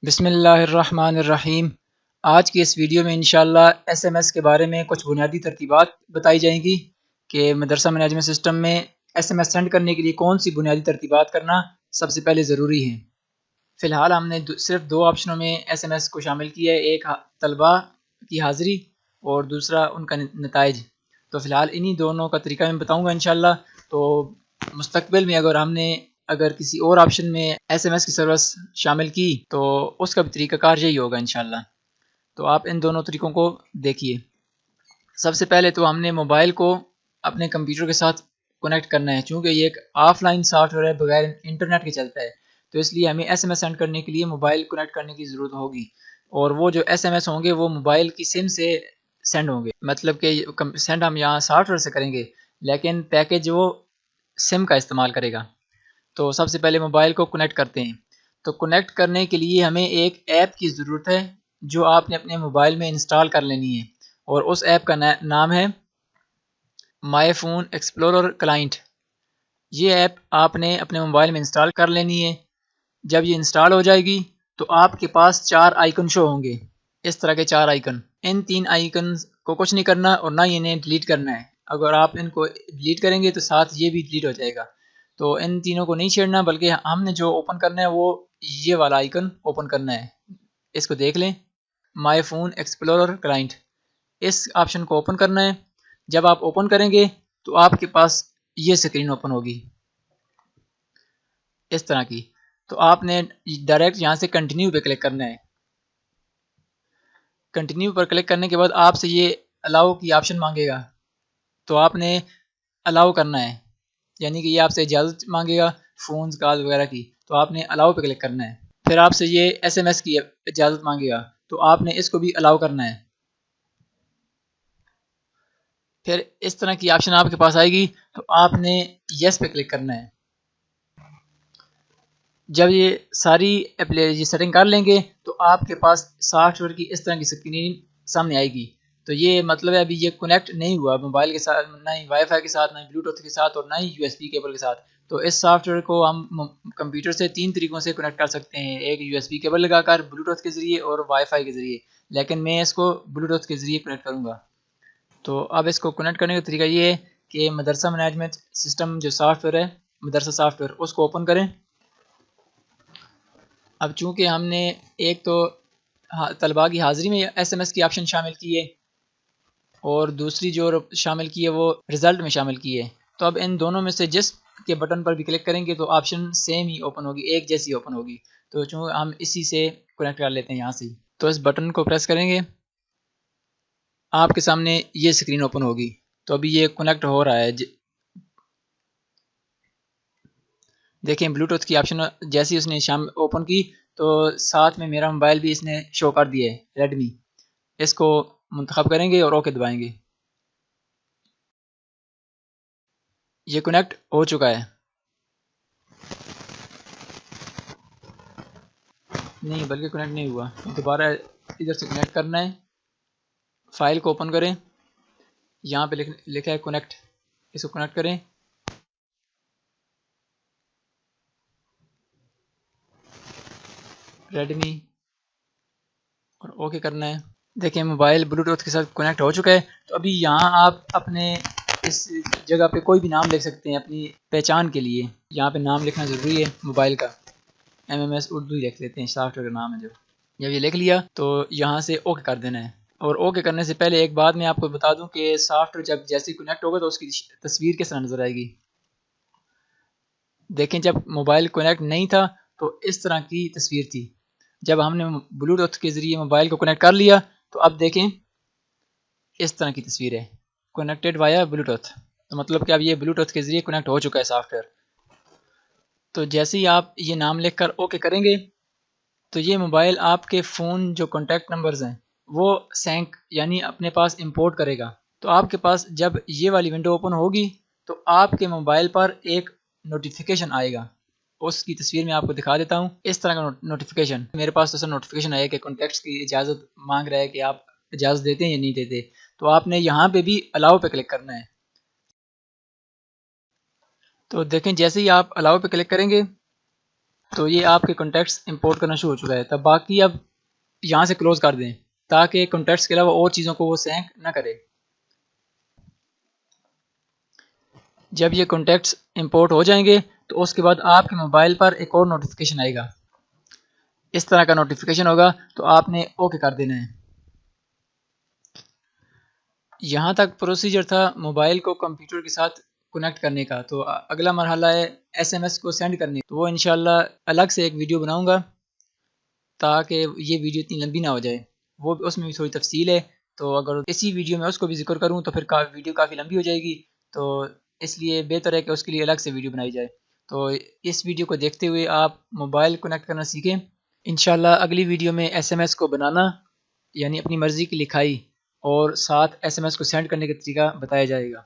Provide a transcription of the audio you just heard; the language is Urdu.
بسم اللہ الرحمن الرحیم۔ آج کی اس ویڈیو میں انشاءاللہ ایس ایم ایس کے بارے میں کچھ بنیادی ترتیبات بتائی جائیں گی کہ مدرسہ مینجمنٹ سسٹم میں ایس ایم ایس سینڈ کرنے کے لیے کون سی بنیادی ترتیبات کرنا سب سے پہلے ضروری ہیں۔ فی الحال ہم نے صرف دو آپشنوں میں ایس ایم ایس کو شامل کیا ہے، ایک طلباء کی حاضری اور دوسرا ان کا نتائج۔ تو فی الحال انہی دونوں کا طریقہ میں بتاؤں گا انشاءاللہ۔ تو مستقبل میں اگر کسی اور آپشن میں ایس ایم ایس کی سروس شامل کی تو اس کا بھی طریقہ کار یہی ہوگا انشاءاللہ۔ تو آپ ان دونوں طریقوں کو دیکھیے۔ سب سے پہلے تو ہم نے موبائل کو اپنے کمپیوٹر کے ساتھ کنیکٹ کرنا ہے، چونکہ یہ ایک آف لائن سافٹ ویئر ہے، بغیر انٹرنیٹ کے چلتا ہے، تو اس لیے ہمیں ایس ایم ایس سینڈ کرنے کے لیے موبائل کنیکٹ کرنے کی ضرورت ہوگی، اور وہ جو ایس ایم ایس ہوں گے وہ موبائل کی سم سے سینڈ ہوں گے، مطلب کہ سینڈ ہم یہاں سافٹ ویئر سے کریں گے لیکن پیکج وہ سم کا استعمال کرے گا۔ تو سب سے پہلے موبائل کو کنیکٹ کرتے ہیں۔ تو کنیکٹ کرنے کے لیے ہمیں ایک ایپ کی ضرورت ہے جو آپ نے اپنے موبائل میں انسٹال کر لینی ہے، اور اس ایپ کا نام ہے مائی فون ایکسپلورر کلائنٹ۔ یہ ایپ آپ نے اپنے موبائل میں انسٹال کر لینی ہے۔ جب یہ انسٹال ہو جائے گی تو آپ کے پاس 4 آئیکن شو ہوں گے، اس طرح کے 4 آئیکن۔ ان 3 آئیکن کو کچھ نہیں کرنا اور نہ ہی انہیں ڈیلیٹ کرنا ہے۔ اگر آپ ان کو ڈیلیٹ کریں گے تو ساتھ یہ بھی ڈیلیٹ ہو جائے گا، تو ان تینوں کو نہیں چھیڑنا، بلکہ ہم نے جو اوپن کرنا ہے وہ یہ والا آئیکن اوپن کرنا ہے۔ اس کو دیکھ لیں، مائی فون ایکسپلورر کلائنٹ، اس آپشن کو اوپن کرنا ہے۔ جب آپ اوپن کریں گے تو آپ کے پاس یہ سکرین اوپن ہوگی اس طرح کی۔ تو آپ نے ڈائریکٹ یہاں سے کنٹینیو پہ کلک کرنا ہے۔ کنٹینیو پر کلک کرنے کے بعد آپ سے یہ الاؤ کی آپشن مانگے گا، تو آپ نے الاؤ کرنا ہے، یعنی کہ یہ آپ سے اجازت مانگے گا فونز کال وغیرہ کی، تو آپ نے الاؤ پہ کلک کرنا ہے۔ پھر آپ سے یہ ایس ایم ایس کی اجازت مانگے گا، تو آپ نے اس کو بھی الاؤ کرنا ہے۔ پھر اس طرح کی آپشن آپ کے پاس آئے گی تو آپ نے یس پہ کلک کرنا ہے۔ جب یہ ساری یہ سیٹنگ کر لیں گے تو آپ کے پاس سافٹ ویئر کی اس طرح کی سکرین سامنے آئے گی۔ تو یہ مطلب ہے ابھی یہ کنیکٹ نہیں ہوا موبائل کے ساتھ، نہ ہی وائی فائی کے ساتھ، نہ ہی بلوٹوتھ کے ساتھ، اور نہ ہی یو ایس بی کیبل کے ساتھ۔ تو اس سافٹ ویئر کو ہم کمپیوٹر سے 3 طریقوں سے کنیکٹ کر سکتے ہیں، ایک یو ایس بی کیبل لگا کر، بلوٹوتھ کے ذریعے اور وائی فائی کے ذریعے، لیکن میں اس کو بلوٹوتھ کے ذریعے کنیکٹ کروں گا۔ تو اب اس کو کنیکٹ کرنے کا طریقہ یہ ہے کہ مدرسہ مینجمنٹ سسٹم جو سافٹ ویئر ہے، مدرسہ سافٹ ویئر، اس کو اوپن کریں۔ اب چونکہ ہم نے ایک تو طلباء کی حاضری میں ایس ایم ایس کی آپشن شامل کی ہے، اور دوسری جو شامل کی ہے وہ رزلٹ میں شامل کی ہے، تو اب ان دونوں میں سے جس کے بٹن پر بھی کلک کریں گے تو آپشن سیم ہی اوپن ہوگی، ایک جیسی اوپن ہوگی۔ تو چونکہ ہم اسی سے کنیکٹ کر لیتے ہیں یہاں سے، تو اس بٹن کو پریس کریں گے، آپ کے سامنے یہ سکرین اوپن ہوگی۔ تو ابھی یہ کنیکٹ ہو رہا ہے، دیکھیں بلوٹوتھ کی آپشن جیسی اس نے اوپن کی تو ساتھ میں میرا موبائل بھی اس نے شو کر دیا ہے، ریڈمی۔ اس کو منتخب کریں گے اور اوکے دبائیں گے۔ یہ کنیکٹ ہو چکا ہے، نہیں بلکہ کنیکٹ نہیں ہوا، دوبارہ ادھر سے کنیکٹ کرنا ہے۔ فائل کو اوپن کریں، یہاں پہ لکھا ہے کنیکٹ، اس کو کنیکٹ کریں۔ ریڈمی اور اوکے کرنا ہے۔ دیکھیں موبائل بلوٹوتھ کے ساتھ کنیکٹ ہو چکا ہے۔ تو ابھی یہاں آپ اپنے اس جگہ پہ کوئی بھی نام لکھ سکتے ہیں اپنی پہچان کے لیے، یہاں پہ نام لکھنا ضروری ہے موبائل کا، ایم ایم ایس اردو ہی لکھ لیتے ہیں، سافٹ ویئر کا نام ہے جب یہ لکھ لیا تو یہاں سے اوکے کر دینا ہے۔ اور اوکے کرنے سے پہلے ایک بات میں آپ کو بتا دوں کہ سافٹ ویئر جب جیسے کنیکٹ ہوگا تو اس کی تصویر کس طرح نظر آئے گی۔ دیکھیں جب موبائل کنیکٹ نہیں تھا تو اس طرح کی تصویر تھی، جب ہم نے بلوٹوتھ کے ذریعے موبائل کو کنیکٹ کر لیا تو اب دیکھیں اس طرح کی تصویر ہے، کنیکٹڈ وایا بلوٹوتھ، تو مطلب کہ اب یہ بلوٹوتھ کے ذریعے کنیکٹ ہو چکا ہے سافٹ ویئر۔ تو جیسے ہی آپ یہ نام لکھ کر اوکے کریں گے تو یہ موبائل آپ کے فون جو کانٹیکٹ نمبرز ہیں وہ سینک یعنی اپنے پاس امپورٹ کرے گا۔ تو آپ کے پاس جب یہ والی ونڈو اوپن ہوگی تو آپ کے موبائل پر ایک نوٹیفیکیشن آئے گا، اس کی تصویر میں آپ کو دکھا دیتا ہوں۔ اس طرح کا نوٹیفیکیشن میرے پاس تو نوٹیفیکیشن آیا کہ کانٹیکٹس کی اجازت مانگ رہا ہے کہ آپ اجازت دیتے ہیں یا نہیں دیتے، تو آپ نے یہاں پہ بھی الاؤ پہ کلک کرنا ہے۔ تو دیکھیں جیسے ہی آپ الاؤ پہ کلک کریں گے تو یہ آپ کے کانٹیکٹس امپورٹ کرنا شروع ہو چکا ہے. تب باقی اب یہاں سے کلوز کر دیں تاکہ کانٹیکٹس کے علاوہ اور چیزوں کو وہ سینک نہ کرے. جب یہ کانٹیکٹس امپورٹ ہو جائیں گے تو اس کے بعد آپ کے موبائل پر ایک اور نوٹیفیکیشن آئے گا. اس طرح کا نوٹیفیکیشن ہوگا تو آپ نے اوکے کر دینا ہے. یہاں تک پروسیجر تھا موبائل کو کمپیوٹر کے ساتھ کنیکٹ کرنے کا. تو اگلا مرحلہ ہے ایس ایم ایس کو سینڈ کرنے. تو وہ انشاءاللہ الگ سے ایک ویڈیو بناؤں گا تاکہ یہ ویڈیو اتنی لمبی نہ ہو جائے. وہ اس میں بھی تھوڑی تفصیل ہے، تو اگر اسی ویڈیو میں اس کو بھی ذکر کروں تو پھر ویڈیو کافی لمبی ہو جائے گی. تو اس لیے بہتر ہے کہ اس کے لیے الگ سے ویڈیو بنائی جائے. تو اس ویڈیو کو دیکھتے ہوئے آپ موبائل کنیکٹ کرنا سیکھیں. انشاءاللہ اگلی ویڈیو میں ایس ایم ایس کو بنانا یعنی اپنی مرضی کی لکھائی اور ساتھ ایس ایم ایس کو سینڈ کرنے کا طریقہ بتایا جائے گا.